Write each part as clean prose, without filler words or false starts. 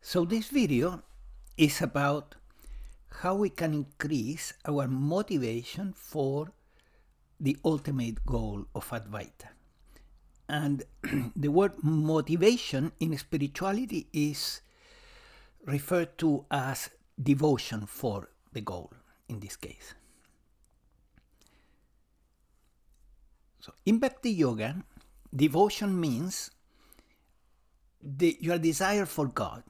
So this video is about how we can increase our motivation for the ultimate goal of Advaita. And the word motivation in spirituality is referred to as devotion for the goal in this case. So in Bhakti Yoga, devotion means your desire for God,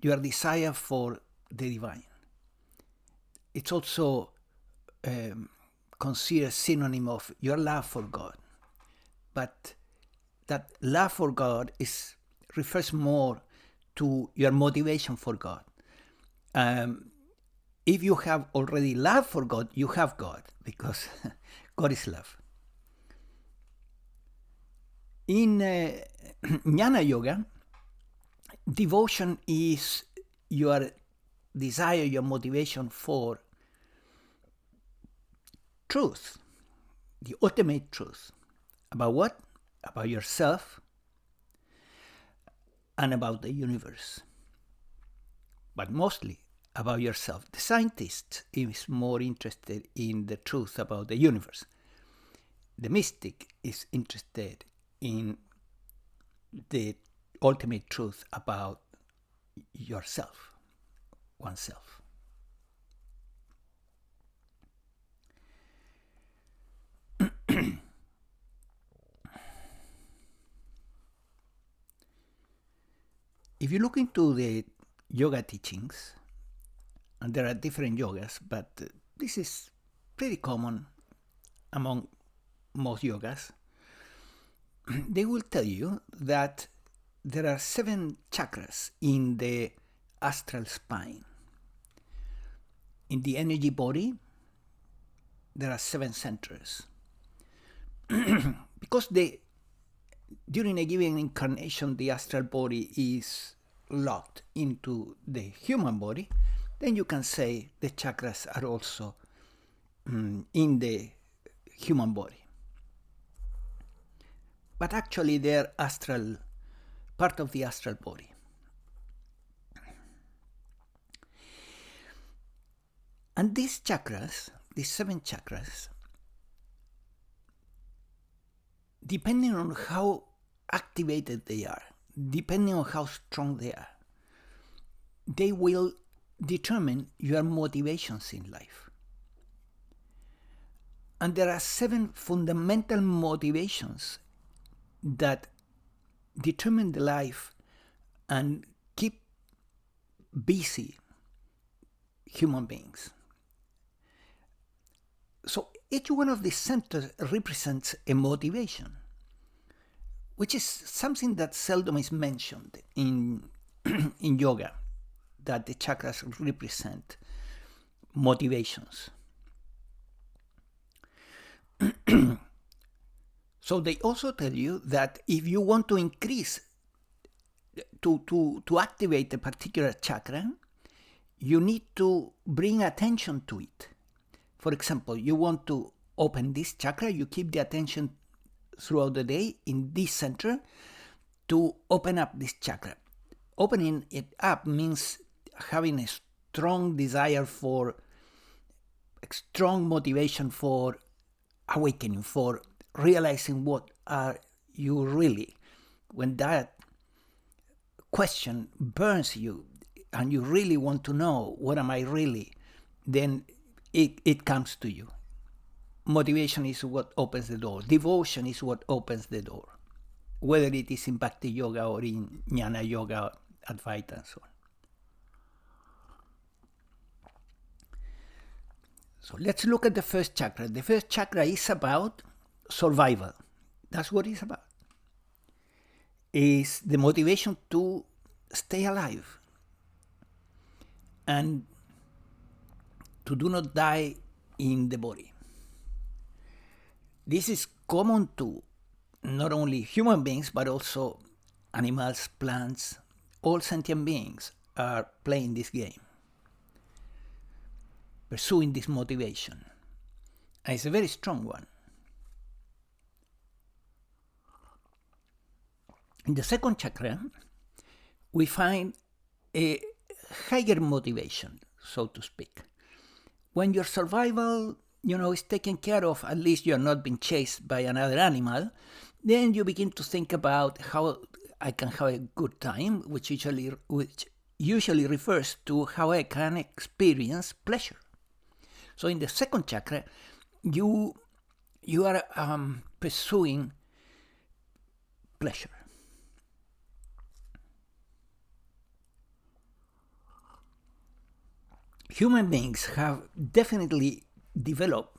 your desire for the divine. It's also considered synonym of your love for God. But that love for God refers more to your motivation for God. If you have already love for God, you have God, because God is love. In Jnana Yoga, devotion is your desire, your motivation for truth, the ultimate truth. About what? About yourself and about the universe. But mostly about yourself. The scientist is more interested in the truth about the universe. The mystic is interested in the ultimate truth about yourself, oneself. If you look into the yoga teachings, and there are different yogas, but this is pretty common among most yogas, they will tell you that there are 7 chakras in the astral spine. In the energy body, there are 7 centers. Because during a given incarnation, the astral body is locked into the human body, then you can say the chakras are also in the human body. But actually they're astral, part of the astral body. And these chakras, these 7 chakras, depending on how activated they are, depending on how strong they are, they will determine your motivations in life. And there are 7 fundamental motivations that determine the life and keep busy human beings. So each one of these centers represents a motivation, which is something that seldom is mentioned in yoga, that the chakras represent motivations. So they also tell you that if you want to increase, to activate a particular chakra, you need to bring attention to it. For example, you want to open this chakra, you keep the attention throughout the day in this center to open up this chakra. Opening it up means having a strong desire for, a strong motivation for awakening, for realizing what are you really. When that question burns you and you really want to know what am I really, then it comes to you. Motivation is what opens the door. Devotion is what opens the door, whether it is in Bhakti Yoga or in Jnana Yoga, Advaita, and so on. So let's look at the first chakra. The first chakra is about survival. That's what it's about. It's the motivation to stay alive and to do not die in the body. This is common to not only human beings, but also animals, plants. All sentient beings are playing this game, pursuing this motivation. And it's a very strong one. In the second chakra, we find a higher motivation, so to speak. When your survival, is taken care of, at least you are not being chased by another animal, then you begin to think about how I can have a good time, which usually refers to how I can experience pleasure. So in the second chakra, you are pursuing pleasure. Human beings have definitely developed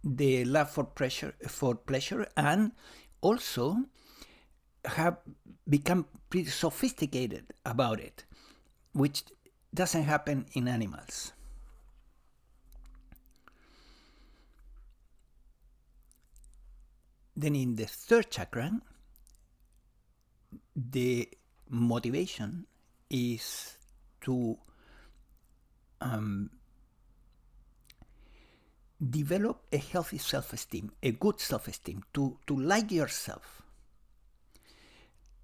the love for pleasure, and also have become pretty sophisticated about it, which doesn't happen in animals. Then in the third chakra, the motivation is to develop a healthy self-esteem, a good self-esteem, to like yourself.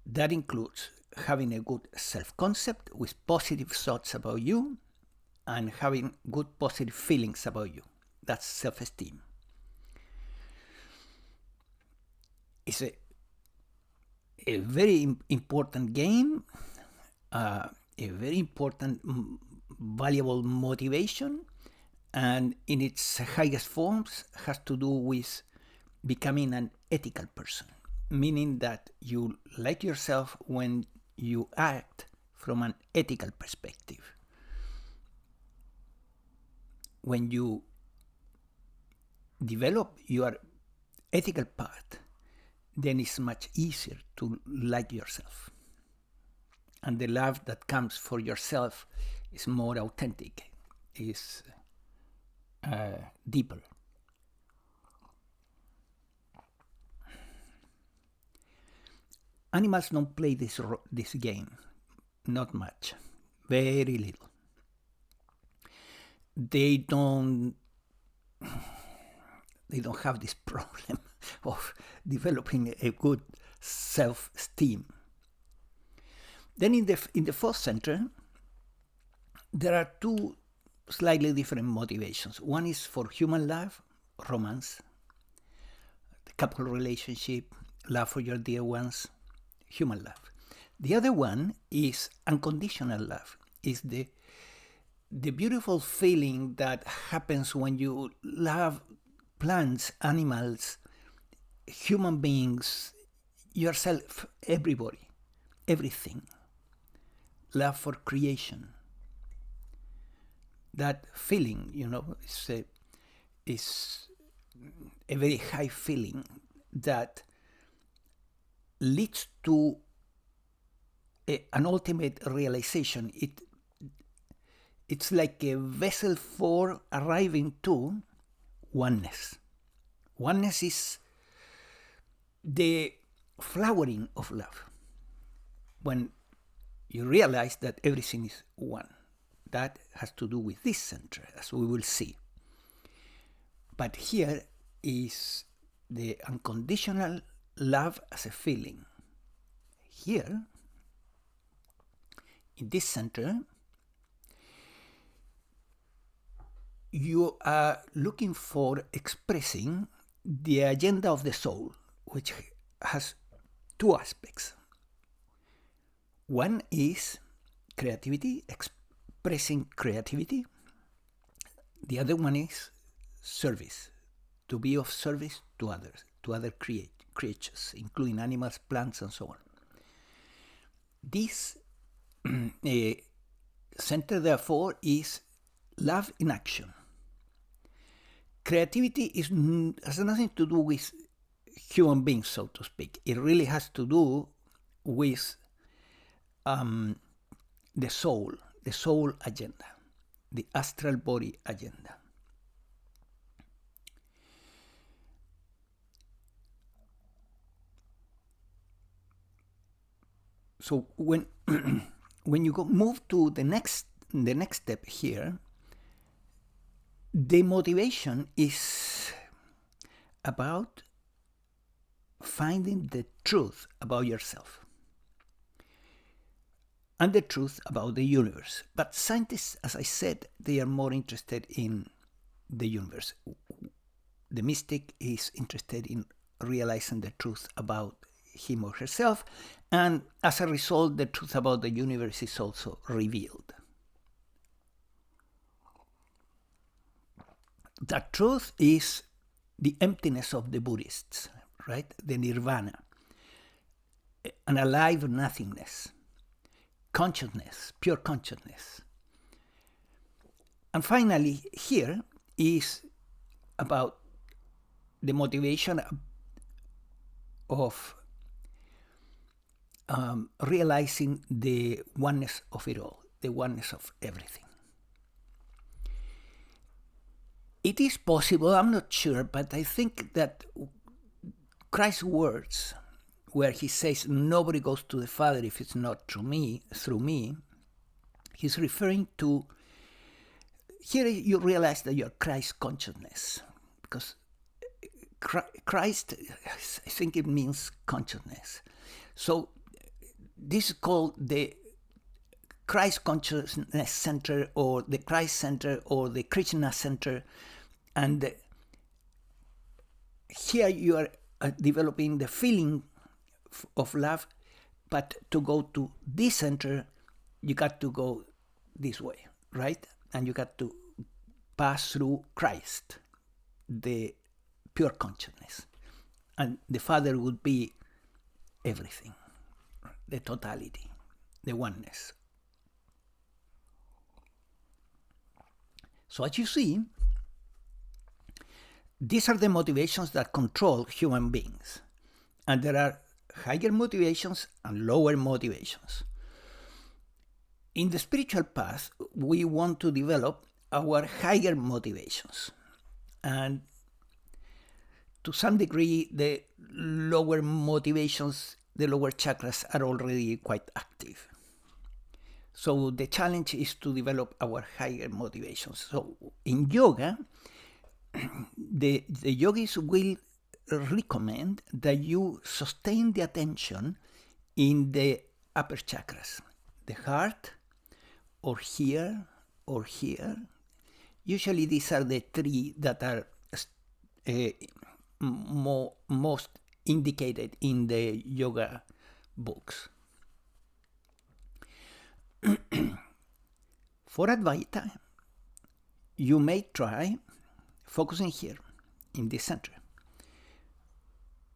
That includes having a good self-concept with positive thoughts about you and having good positive feelings about you. That's self-esteem. It's a very important game, a very important, valuable motivation, and in its highest forms has to do with becoming an ethical person, meaning that you like yourself when you act from an ethical perspective. When you develop your ethical part, then it's much easier to like yourself. And the love that comes for yourself is more authentic, is deeper. Animals don't play this game, not much, very little. They don't have this problem of developing a good self-esteem. Then in the fourth center, there are two slightly different motivations. One is for human love, romance, the couple relationship, love for your dear ones, human love. The other one is unconditional love, is the beautiful feeling that happens when you love plants, animals, human beings, yourself, everybody, everything. Love for creation. That feeling, is a very high feeling that leads to an ultimate realization. It's like a vessel for arriving to oneness. Oneness is the flowering of love. When you realize that everything is one. That has to do with this center, as we will see. But here is the unconditional love as a feeling. Here, in this center, you are looking for expressing the agenda of the soul, which has two aspects. One is creativity, expressing creativity. The other one is service, to be of service to others, to other creatures, including animals, plants, and so on. This center, therefore, is love in action. Creativity has nothing to do with human beings, so to speak. It really has to do with the soul agenda, the astral body agenda. So when you move to the next step here, the motivation is about finding the truth about yourself. and the truth about the universe. But scientists, as I said, they are more interested in the universe. The mystic is interested in realizing the truth about him or herself, and as a result, the truth about the universe is also revealed. That truth is the emptiness of the Buddhists, right? The nirvana, an alive nothingness, consciousness, pure consciousness. And finally, here is about the motivation of realizing the oneness of it all, the oneness of everything. It is possible, I'm not sure, but I think that Christ's words, where he says, nobody goes to the Father if it's not through me, he's referring to, here you realize that you're Christ consciousness, because Christ, I think it means consciousness. So this is called the Christ Consciousness Center, or the Christ Center, or the Krishna Center. And here you are developing the feeling of love, but to go to this center, you got to go this way, right? And you got to pass through Christ, the pure consciousness. And the Father would be everything, the totality, the oneness. So as you see, these are the motivations that control human beings. And there are higher motivations and lower motivations. In the spiritual path, we want to develop our higher motivations. And to some degree, the lower motivations, the lower chakras are already quite active. So the challenge is to develop our higher motivations. So in yoga, the yogis will recommend that you sustain the attention in the upper chakras, the heart, or here, or here. Usually these are the three that are most indicated in the yoga books. For Advaita, you may try focusing here in this center.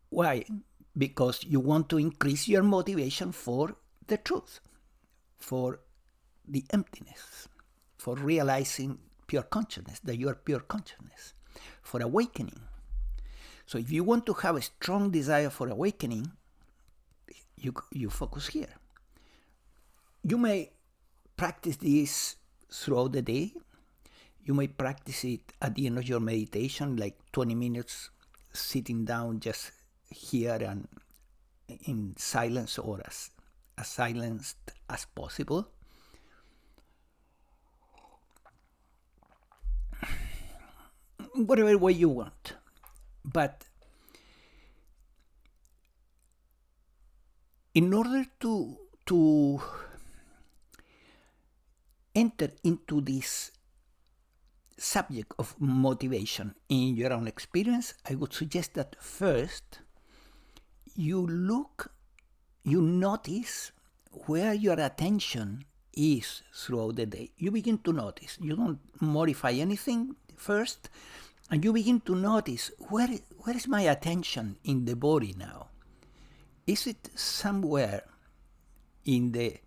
Why? Because you want to increase your motivation for the truth, for the emptiness, for realizing pure consciousness, that you are pure consciousness, for awakening. So if you want to have a strong desire for awakening, you focus here. You may practice this throughout the day. You may practice it at the end of your meditation, like 20 minutes sitting down just here and in silence, or as silenced as possible. Whatever way you want. But in order to enter into this subject of motivation in your own experience, I would suggest that first you notice where your attention is throughout the day. You begin to notice. You don't modify anything first, and you begin to notice where is my attention in the body now? Is it somewhere in the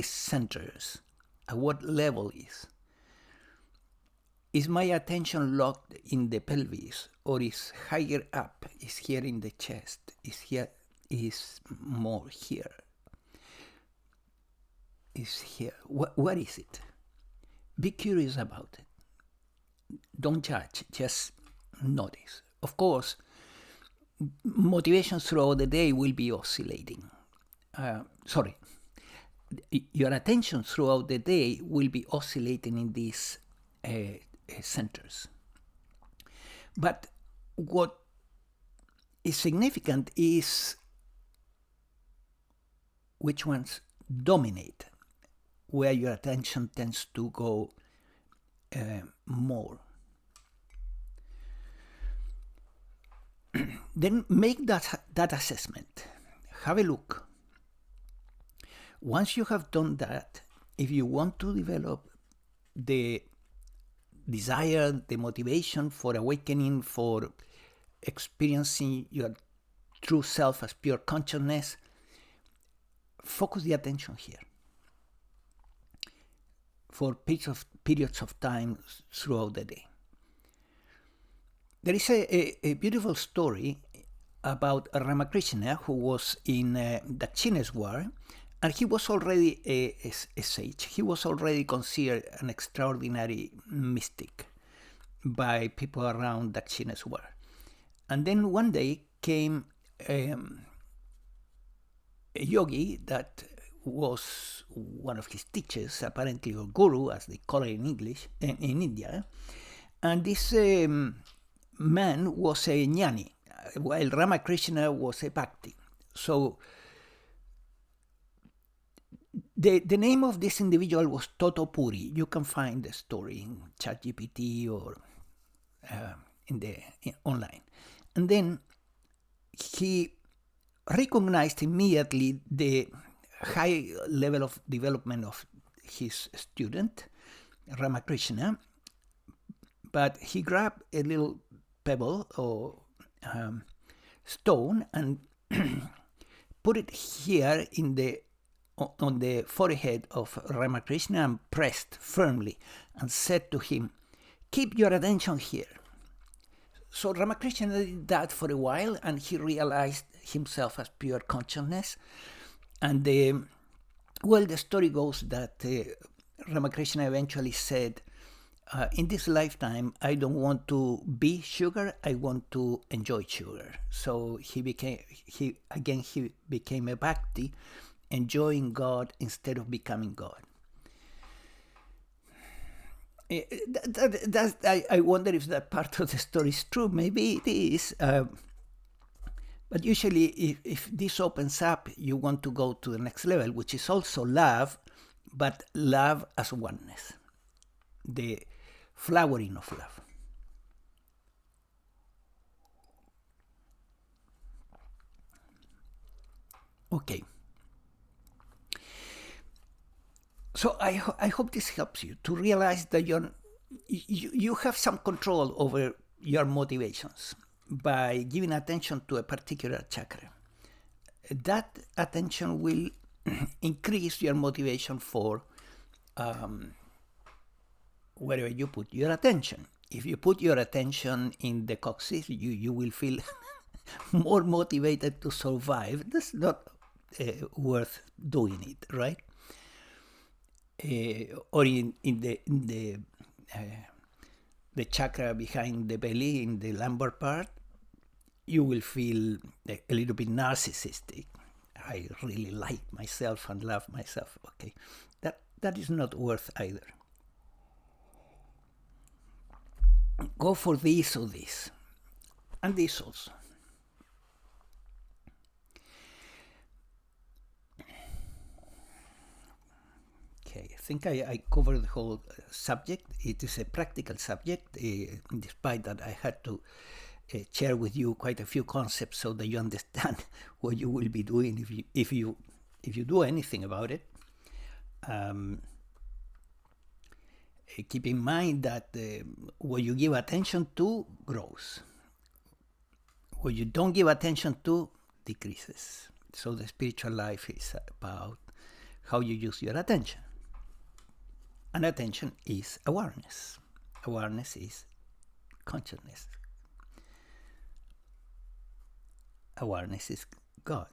centers? At what level is? Is my attention locked in the pelvis, or is higher up? Is here in the chest? Is more here? Is here? What is it? Be curious about it. Don't judge, just notice. Of course, motivation throughout the day will be oscillating. Your attention throughout the day will be oscillating in these centers. But what is significant is which ones dominate, where your attention tends to go more. Then make that assessment. Have a look. Once you have done that, if you want to develop the desire, the motivation for awakening, for experiencing your true self as pure consciousness, focus the attention here for periods of time throughout the day. There is a beautiful story about Ramakrishna, who was in Dakshineswar, and he was already a sage. He was already considered an extraordinary mystic by people around Dakshineswar. And then one day came a yogi that was one of his teachers, apparently, or guru, as they call it in English, in India. And this man was a jnani, while Ramakrishna was a bhakti. So the name of this individual was Toto Puri. You can find the story in ChatGPT or online. And then he recognized immediately the high level of development of his student, Ramakrishna, but he grabbed a little pebble or stone and put it here on the forehead of Ramakrishna and pressed firmly and said to him, "Keep your attention here." So Ramakrishna did that for a while, and he realized himself as pure consciousness. And the story goes that Ramakrishna eventually said, in this lifetime, I don't want to be sugar, I want to enjoy sugar. So he became a bhakti, enjoying God instead of becoming God. I wonder if that part of the story is true. Maybe it is. But usually, if this opens up, you want to go to the next level, which is also love, but love as oneness, the flowering of love. Okay. So I hope this helps you to realize that you have some control over your motivations by giving attention to a particular chakra. That attention will increase your motivation for wherever you put your attention. If you put your attention in the coccyx, you will feel more motivated to survive. That's not worth doing it, right? Or in the chakra behind the belly, in the lumbar part, you will feel a little bit narcissistic. I really like myself and love myself. Okay, that is not worth either. Go for this or this, and this also. Okay, I think I covered the whole subject. It is a practical subject, despite that I had to share with you quite a few concepts so that you understand what you will be doing if you do anything about it. Keep in mind that what you give attention to grows. What you don't give attention to decreases. So the spiritual life is about how you use your attention. And attention is awareness. Awareness is consciousness. Awareness is God.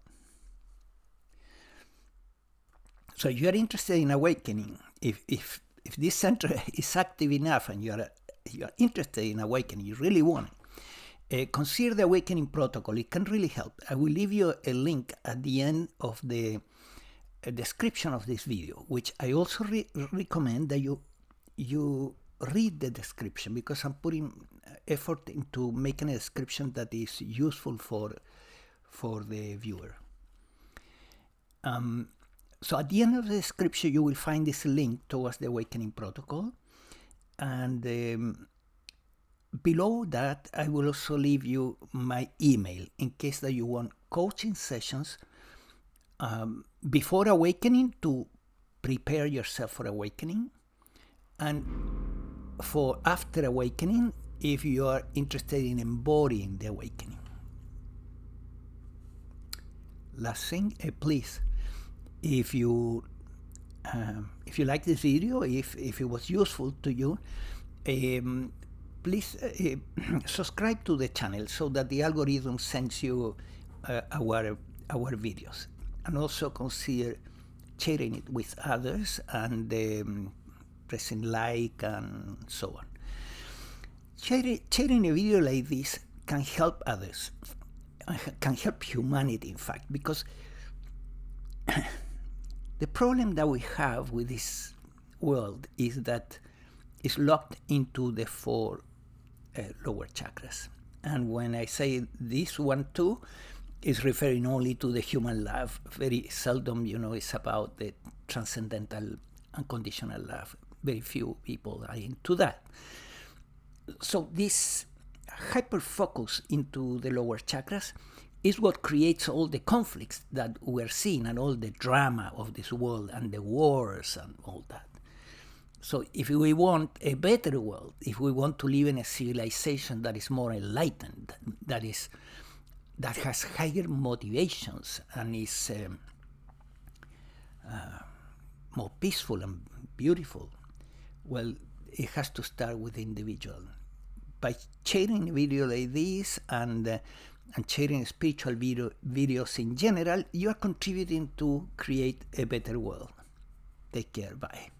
So you are interested in awakening. If this center is active enough and you are interested in awakening, you really want it, consider the awakening protocol. It can really help. I will leave you a link at the end of the description of this video, which I also recommend that you read the description, because I'm putting effort into making a description that is useful for the viewer. So at the end of the description, you will find this link towards the Awakening Protocol. And below that, I will also leave you my email in case that you want coaching sessions before awakening to prepare yourself for awakening, and for after awakening if you are interested in embodying the awakening. Last thing, please, if you like this video, if it was useful to you, please subscribe to the channel so that the algorithm sends you our videos, and also consider sharing it with others and pressing like and so on. Sharing a video like this can help others, can help humanity, in fact, because the problem that we have with this world is that it's locked into the 4 lower chakras. And when I say this one too, it's referring only to the human love. Very seldom, it's about the transcendental unconditional love. Very few people are into that. So this hyper-focus into the lower chakras is what creates all the conflicts that we're seeing and all the drama of this world and the wars and all that. So if we want a better world, if we want to live in a civilization that is more enlightened, that has higher motivations and is more peaceful and beautiful, well, it has to start with the individual. By sharing a video like this and sharing spiritual videos in general, you are contributing to create a better world. Take care. Bye.